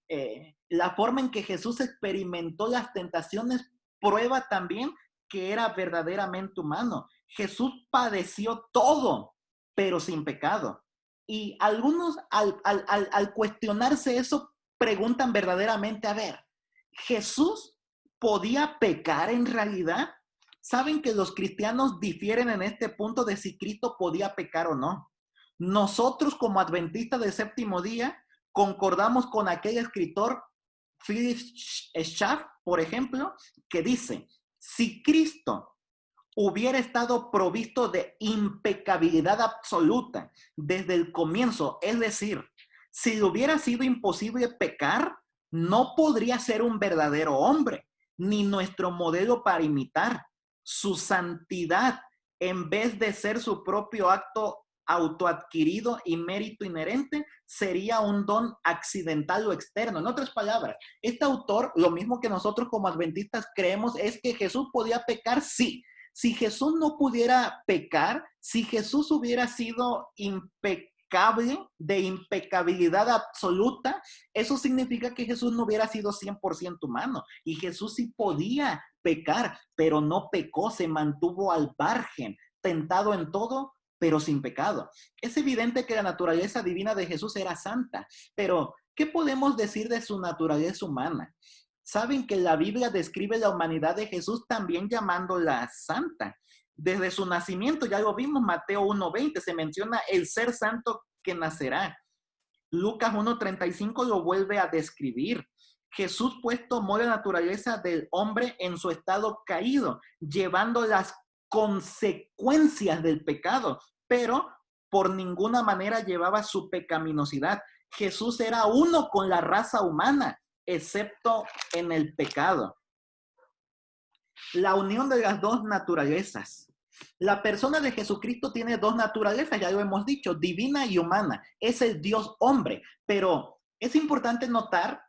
la forma en que Jesús experimentó las tentaciones prueba también que era verdaderamente humano. Jesús padeció todo, pero sin pecado. Y algunos al cuestionarse eso preguntan verdaderamente, a ver, ¿Jesús podía pecar en realidad? Saben que los cristianos difieren en este punto de si Cristo podía pecar o no. Nosotros como adventistas del séptimo día concordamos con aquel escritor Philip Schaff, por ejemplo, que dice, si Cristo hubiera estado provisto de impecabilidad absoluta desde el comienzo, es decir, si le hubiera sido imposible pecar, no podría ser un verdadero hombre, ni nuestro modelo para imitar. Su santidad, en vez de ser su propio acto autoadquirido y mérito inherente, sería un don accidental o externo. En otras palabras, este autor, lo mismo que nosotros como adventistas creemos, es que Jesús podía pecar, sí. Si Jesús no pudiera pecar, si Jesús hubiera sido impecable, de impecabilidad absoluta, eso significa que Jesús no hubiera sido 100% humano. Y Jesús sí podía pecar, pero no pecó, se mantuvo al margen, tentado en todo, pero sin pecado. Es evidente que la naturaleza divina de Jesús era santa, pero ¿qué podemos decir de su naturaleza humana? Saben que la Biblia describe la humanidad de Jesús también llamándola santa. Desde su nacimiento, ya lo vimos, Mateo 1:20, se menciona el ser santo que nacerá. Lucas 1:35 lo vuelve a describir. Jesús pues tomó la naturaleza del hombre en su estado caído, llevando las consecuencias del pecado, pero por ninguna manera llevaba su pecaminosidad. Jesús era uno con la raza humana, excepto en el pecado. La unión de las dos naturalezas. La persona de Jesucristo tiene dos naturalezas, ya lo hemos dicho, divina y humana. Es el Dios hombre, pero es importante notar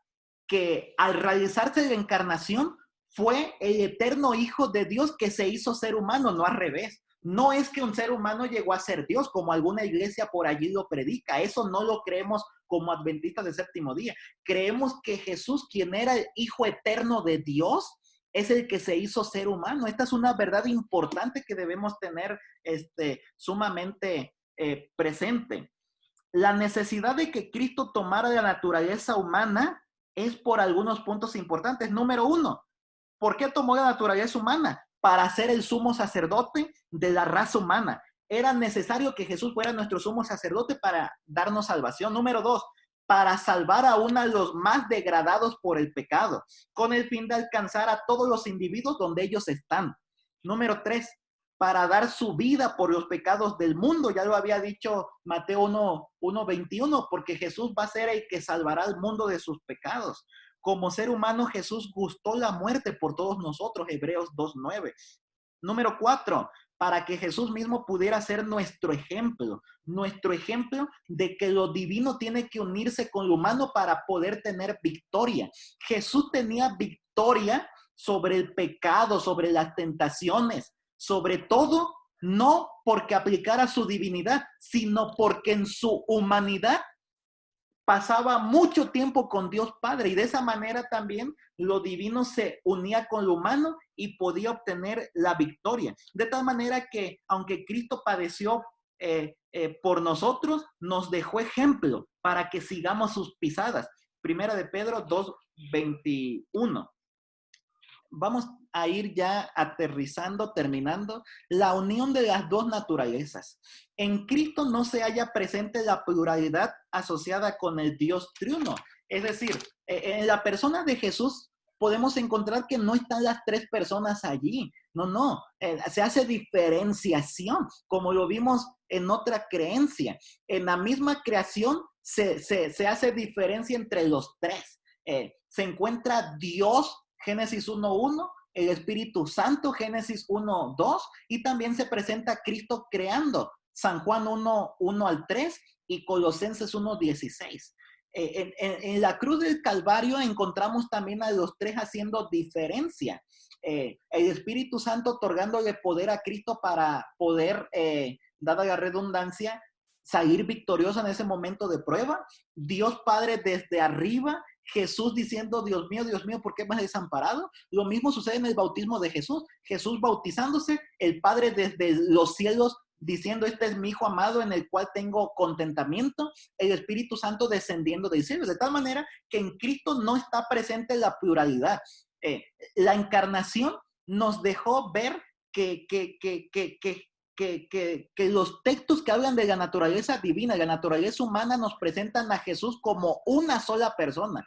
que al realizarse la encarnación fue el eterno Hijo de Dios que se hizo ser humano, no al revés. No es que un ser humano llegó a ser Dios, como alguna iglesia por allí lo predica. Eso no lo creemos como adventistas del séptimo día. Creemos que Jesús, quien era el Hijo eterno de Dios, es el que se hizo ser humano. Esta es una verdad importante que debemos tener sumamente presente. La necesidad de que Cristo tomara la naturaleza humana es por algunos puntos importantes. Número uno, ¿por qué tomó la naturaleza humana? Para ser el sumo sacerdote de la raza humana. Era necesario que Jesús fuera nuestro sumo sacerdote para darnos salvación. Número dos, para salvar a uno de los más degradados por el pecado, con el fin de alcanzar a todos los individuos donde ellos están. Número tres, para dar su vida por los pecados del mundo. Ya lo había dicho Mateo 1:21, porque Jesús va a ser el que salvará al mundo de sus pecados. Como ser humano, Jesús gustó la muerte por todos nosotros, Hebreos 2:9. Número 4, para que Jesús mismo pudiera ser nuestro ejemplo de que lo divino tiene que unirse con lo humano para poder tener victoria. Jesús tenía victoria sobre el pecado, sobre las tentaciones, sobre todo, no porque aplicara su divinidad, sino porque en su humanidad pasaba mucho tiempo con Dios Padre y de esa manera también lo divino se unía con lo humano y podía obtener la victoria. De tal manera que aunque Cristo padeció por nosotros, nos dejó ejemplo para que sigamos sus pisadas. Primera de Pedro 2:21. Vamos a ir ya aterrizando, terminando, la unión de las dos naturalezas. En Cristo no se halla presente la pluralidad asociada con el Dios triuno. Es decir, en la persona de Jesús podemos encontrar que no están las tres personas allí. No, se hace diferenciación, como lo vimos en otra creencia. En la misma creación se hace diferencia entre los tres. Se encuentra Dios, Génesis 1:1, el Espíritu Santo, Génesis 1:2, y también se presenta Cristo creando, San Juan 1:1-3 y Colosenses 1:16. En la cruz del Calvario encontramos también a los tres haciendo diferencia. El Espíritu Santo otorgándole poder a Cristo para poder, dada la redundancia, salir victorioso en ese momento de prueba. Dios Padre desde arriba, Jesús diciendo, Dios mío, ¿por qué me has desamparado? Lo mismo sucede en el bautismo de Jesús. Jesús bautizándose, el Padre desde los cielos diciendo, este es mi Hijo amado en el cual tengo contentamiento, el Espíritu Santo descendiendo del cielo. De tal manera que en Cristo no está presente la pluralidad. La encarnación nos dejó ver que los textos que hablan de la naturaleza divina, la naturaleza humana, nos presentan a Jesús como una sola persona.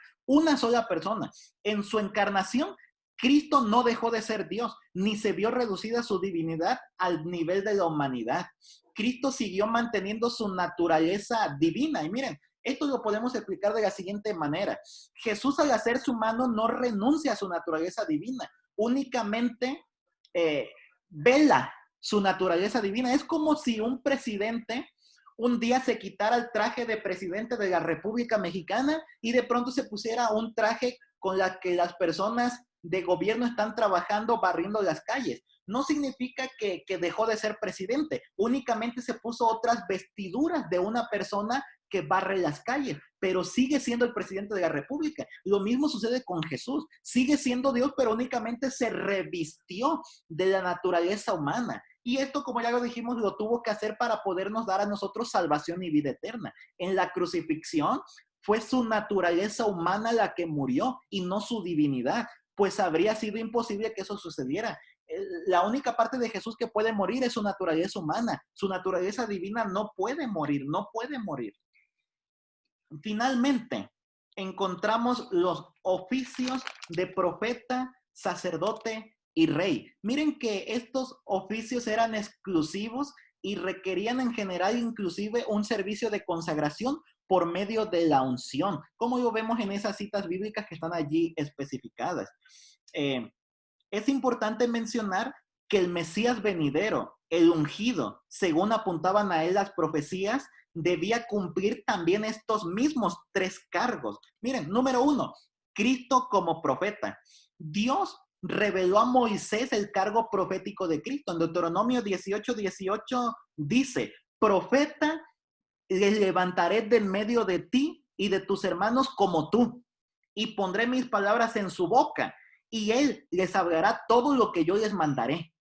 En su encarnación, Cristo no dejó de ser Dios, ni se vio reducida su divinidad al nivel de la humanidad. Cristo siguió manteniendo su naturaleza divina. Y miren, esto lo podemos explicar de la siguiente manera. Jesús, al hacerse humano, no renuncia a su naturaleza divina, únicamente vela su naturaleza divina. Es como si un presidente un día se quitara el traje de presidente de la República Mexicana y de pronto se pusiera un traje con la que las personas de gobierno están trabajando barriendo las calles. no significa que dejó de ser presidente, únicamente se puso otras vestiduras de una persona que barre las calles, pero sigue siendo el presidente de la República. Lo mismo sucede con Jesús, sigue siendo Dios, pero únicamente se revistió de la naturaleza humana. Y esto, como ya lo dijimos, lo tuvo que hacer para podernos dar a nosotros salvación y vida eterna. En la crucifixión fue su naturaleza humana la que murió y no su divinidad, pues habría sido imposible que eso sucediera. La única parte de Jesús que puede morir es su naturaleza humana. Su naturaleza divina no puede morir, no puede morir. Finalmente, encontramos los oficios de profeta, sacerdote y rey. Miren que estos oficios eran exclusivos y requerían en general inclusive un servicio de consagración por medio de la unción, como lo vemos en esas citas bíblicas que están allí especificadas. Es importante mencionar que el Mesías venidero, el ungido, según apuntaban a él las profecías, debía cumplir también estos mismos 3 cargos. Miren, número 1, Cristo como profeta. Dios reveló a Moisés el cargo profético de Cristo. En Deuteronomio 18:18 dice, profeta les levantaré de en medio de ti y de tus hermanos como tú, y pondré mis palabras en su boca, y él les hablará todo lo que yo les mandaré.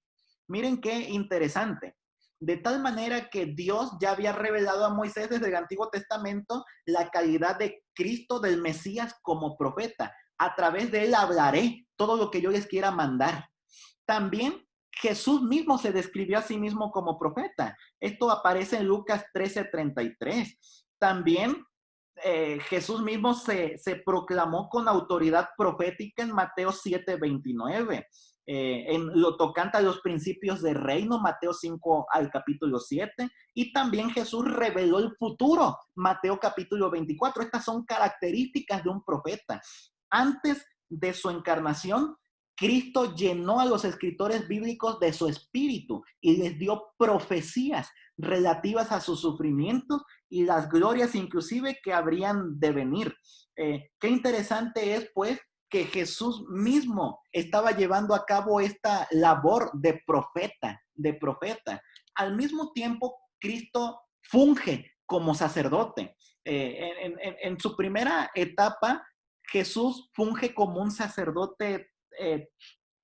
Miren qué interesante. De tal manera que Dios ya había revelado a Moisés desde el Antiguo Testamento la calidad de Cristo, del Mesías, como profeta. A través de él hablaré todo lo que yo les quiera mandar. También Jesús mismo se describió a sí mismo como profeta. Esto aparece en Lucas 13:33. También Jesús mismo se proclamó con autoridad profética en Mateo 7:29. En lo tocante a los principios de reino, Mateo 5 al capítulo 7, y también Jesús reveló el futuro, Mateo capítulo 24. Estas son características de un profeta. Antes de su encarnación, Cristo llenó a los escritores bíblicos de su espíritu y les dio profecías relativas a sus sufrimientos y las glorias inclusive que habrían de venir. Qué interesante es, pues, que Jesús mismo estaba llevando a cabo esta labor de profeta, de profeta. Al mismo tiempo, Cristo funge como sacerdote. En su primera etapa, Jesús funge como un sacerdote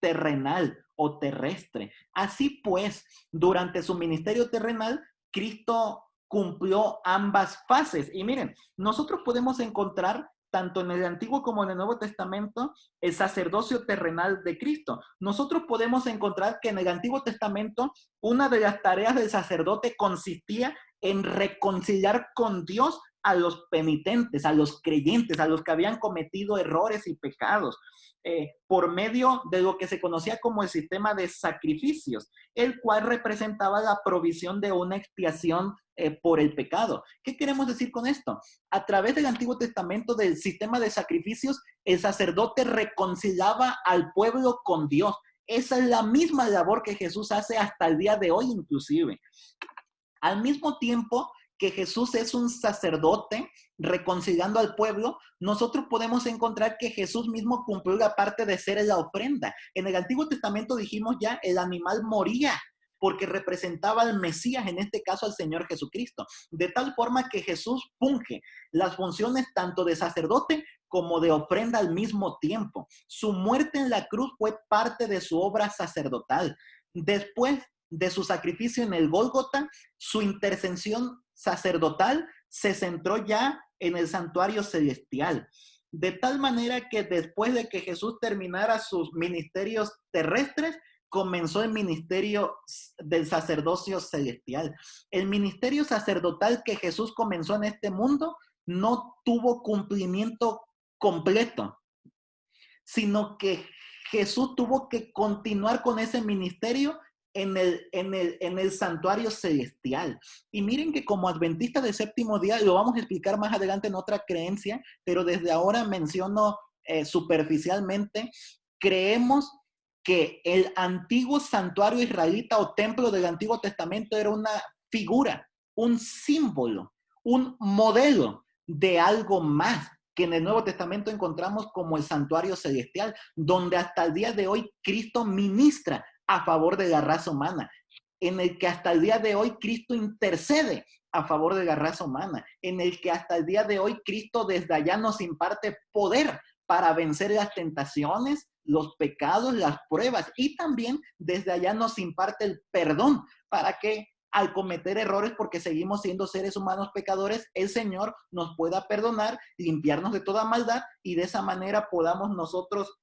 terrenal o terrestre. Así pues, durante su ministerio terrenal, Cristo cumplió ambas fases. Y miren, nosotros podemos encontrar tanto en el Antiguo como en el Nuevo Testamento, el sacerdocio terrenal de Cristo. Nosotros podemos encontrar que en el Antiguo Testamento, una de las tareas del sacerdote consistía en reconciliar con Dios a los penitentes, a los creyentes, a los que habían cometido errores y pecados, por medio de lo que se conocía como el sistema de sacrificios, el cual representaba la provisión de una expiación por el pecado. ¿Qué queremos decir con esto? A través del Antiguo Testamento, del sistema de sacrificios, el sacerdote reconciliaba al pueblo con Dios. Esa es la misma labor que Jesús hace hasta el día de hoy inclusive. Al mismo tiempo que Jesús es un sacerdote reconciliando al pueblo, nosotros podemos encontrar que Jesús mismo cumplió la parte de ser la ofrenda. En el Antiguo Testamento dijimos ya, el animal moría porque representaba al Mesías, en este caso al Señor Jesucristo. De tal forma que Jesús funge las funciones tanto de sacerdote como de ofrenda al mismo tiempo. Su muerte en la cruz fue parte de su obra sacerdotal. Después de su sacrificio en el Gólgota, su intercesión sacerdotal se centró ya en el santuario celestial. De tal manera que después de que Jesús terminara sus ministerios terrestres, comenzó el ministerio del sacerdocio celestial. El ministerio sacerdotal que Jesús comenzó en este mundo no tuvo cumplimiento completo, sino que Jesús tuvo que continuar con ese ministerio en el santuario celestial. Y miren que como adventista del séptimo día, lo vamos a explicar más adelante en otra creencia, pero desde ahora menciono superficialmente, creemos que el antiguo santuario israelita o templo del Antiguo Testamento era una figura, un símbolo, un modelo de algo más que en el Nuevo Testamento encontramos como el santuario celestial, donde hasta el día de hoy Cristo ministra a favor de la raza humana, en el que hasta el día de hoy Cristo intercede a favor de la raza humana, en el que hasta el día de hoy Cristo desde allá nos imparte poder para vencer las tentaciones, los pecados, las pruebas, y también desde allá nos imparte el perdón para que al cometer errores, porque seguimos siendo seres humanos pecadores, el Señor nos pueda perdonar, limpiarnos de toda maldad y de esa manera podamos nosotros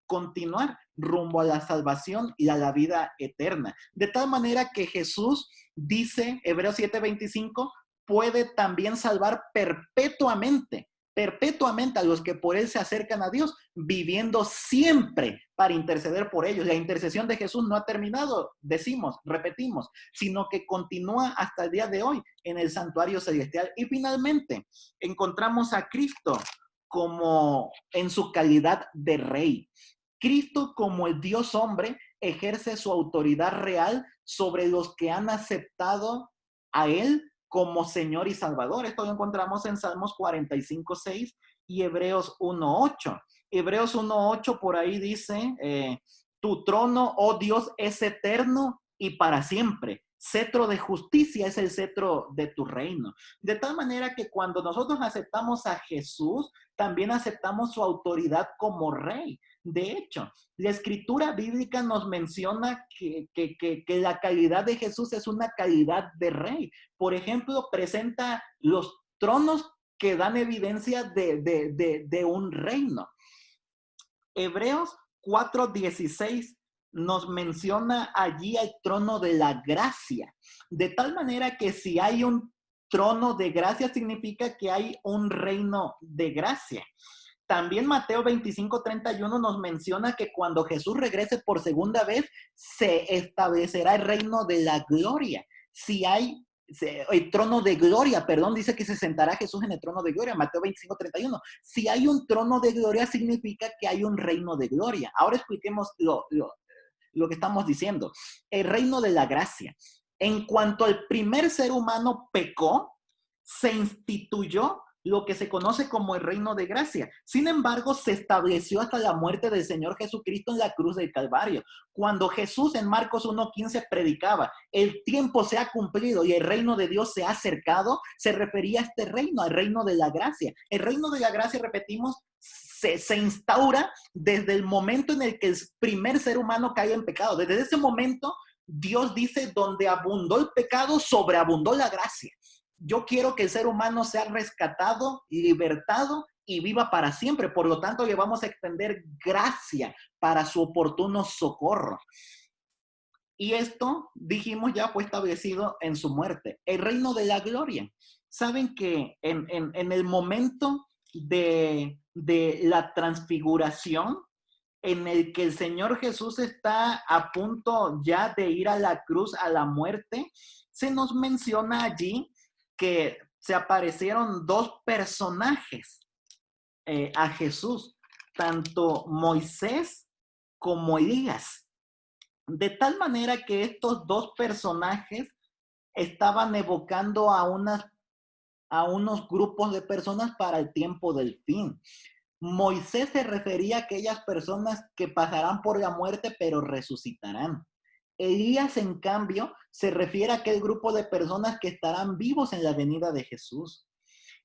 continuar rumbo a la salvación y a la vida eterna. De tal manera que Jesús dice, Hebreos 7:25, puede también salvar perpetuamente a los que por él se acercan a Dios, viviendo siempre para interceder por ellos. La intercesión de Jesús no ha terminado, decimos, repetimos, sino que continúa hasta el día de hoy en el santuario celestial. Y finalmente encontramos a Cristo como en su calidad de rey. Cristo como el Dios hombre ejerce su autoridad real sobre los que han aceptado a él como Señor y Salvador. Esto lo encontramos en Salmos 45:6 y Hebreos 1:8. Hebreos 1:8 por ahí dice, tu trono, oh Dios, es eterno y para siempre. Cetro de justicia es el cetro de tu reino. De tal manera que cuando nosotros aceptamos a Jesús, también aceptamos su autoridad como rey. De hecho, la escritura bíblica nos menciona que la calidad de Jesús es una calidad de rey. Por ejemplo, presenta los tronos que dan evidencia de un reino. Hebreos 4:16 nos menciona allí el trono de la gracia. De tal manera que si hay un trono de gracia, significa que hay un reino de gracia. También Mateo 25:31 nos menciona que cuando Jesús regrese por segunda vez, se establecerá el reino de la gloria. Si hay el trono de gloria, perdón, dice que se sentará Jesús en el trono de gloria, Mateo 25:31. Si hay un trono de gloria, significa que hay un reino de gloria. Ahora expliquemos lo que estamos diciendo. El reino de la gracia. En cuanto al primer ser humano pecó, se instituyó lo que se conoce como el reino de gracia. Sin embargo, se estableció hasta la muerte del Señor Jesucristo en la cruz del Calvario. Cuando Jesús en Marcos 1:15 predicaba, el tiempo se ha cumplido y el reino de Dios se ha acercado, se refería a este reino, al reino de la gracia. El reino de la gracia, repetimos, se instaura desde el momento en el que el primer ser humano cae en pecado. Desde ese momento, Dios dice, donde abundó el pecado, sobreabundó la gracia. Yo quiero que el ser humano sea rescatado, libertado y viva para siempre. Por lo tanto, le vamos a extender gracia para su oportuno socorro. Y esto, dijimos, ya fue establecido en su muerte. El reino de la gloria. Saben que en el momento de la transfiguración, en el que el Señor Jesús está a punto ya de ir a la cruz, a la muerte, se nos menciona allí que se aparecieron dos personajes a Jesús, tanto Moisés como Elías. De tal manera que estos dos personajes estaban evocando a unos grupos de personas para el tiempo del fin. Moisés se refería a aquellas personas que pasarán por la muerte pero resucitarán. Elías, en cambio, se refiere a aquel grupo de personas que estarán vivos en la venida de Jesús.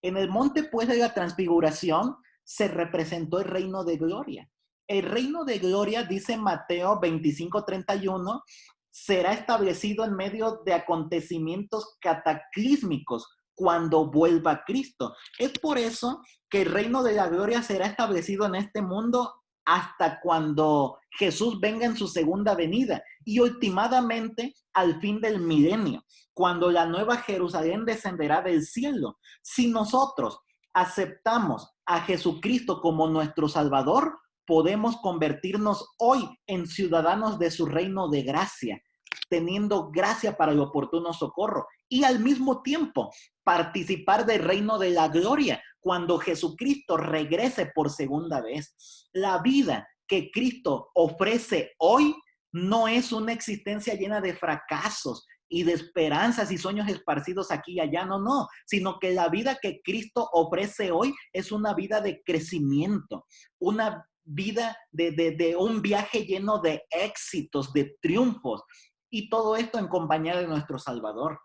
En el monte, pues, de la transfiguración, se representó el reino de gloria. El reino de gloria, dice Mateo 25:31, será establecido en medio de acontecimientos cataclísmicos cuando vuelva Cristo. Es por eso que el reino de la gloria será establecido en este mundo hasta cuando Jesús venga en su segunda venida y ultimadamente al fin del milenio, cuando la nueva Jerusalén descenderá del cielo. Si nosotros aceptamos a Jesucristo como nuestro Salvador, podemos convertirnos hoy en ciudadanos de su reino de gracia, teniendo gracia para el oportuno socorro y al mismo tiempo participar del reino de la gloria cuando Jesucristo regrese por segunda vez. La vida que Cristo ofrece hoy no es una existencia llena de fracasos y de esperanzas y sueños esparcidos aquí y allá, no, sino que la vida que Cristo ofrece hoy es una vida de crecimiento, una vida de un viaje lleno de éxitos, de triunfos, y todo esto en compañía de nuestro Salvador.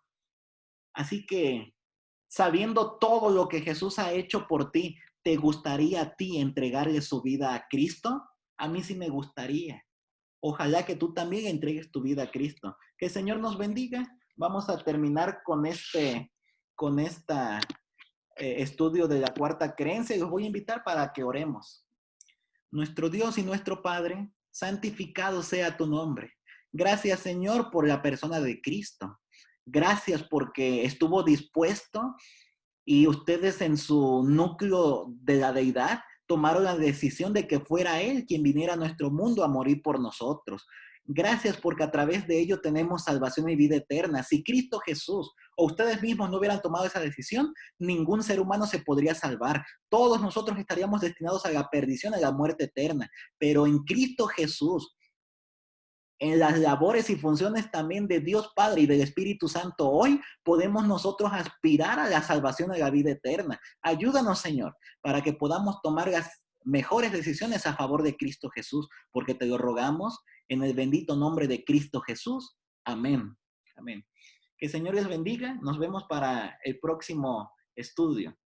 Así que, sabiendo todo lo que Jesús ha hecho por ti, ¿te gustaría a ti entregarle su vida a Cristo? A mí sí me gustaría. Ojalá que tú también entregues tu vida a Cristo. Que el Señor nos bendiga. Vamos a terminar con esta estudio de la cuarta creencia y los voy a invitar para que oremos. Nuestro Dios y nuestro Padre, santificado sea tu nombre. Gracias, Señor, por la persona de Cristo. Gracias porque estuvo dispuesto y ustedes en su núcleo de la deidad tomaron la decisión de que fuera Él quien viniera a nuestro mundo a morir por nosotros. Gracias porque a través de ello tenemos salvación y vida eterna. Si Cristo Jesús o ustedes mismos no hubieran tomado esa decisión, ningún ser humano se podría salvar. Todos nosotros estaríamos destinados a la perdición, a la muerte eterna. Pero en Cristo Jesús, en las labores y funciones también de Dios Padre y del Espíritu Santo, hoy podemos nosotros aspirar a la salvación de la vida eterna. Ayúdanos, Señor, para que podamos tomar las mejores decisiones a favor de Cristo Jesús, porque te lo rogamos en el bendito nombre de Cristo Jesús. Amén. Amén. Que el Señor les bendiga. Nos vemos para el próximo estudio.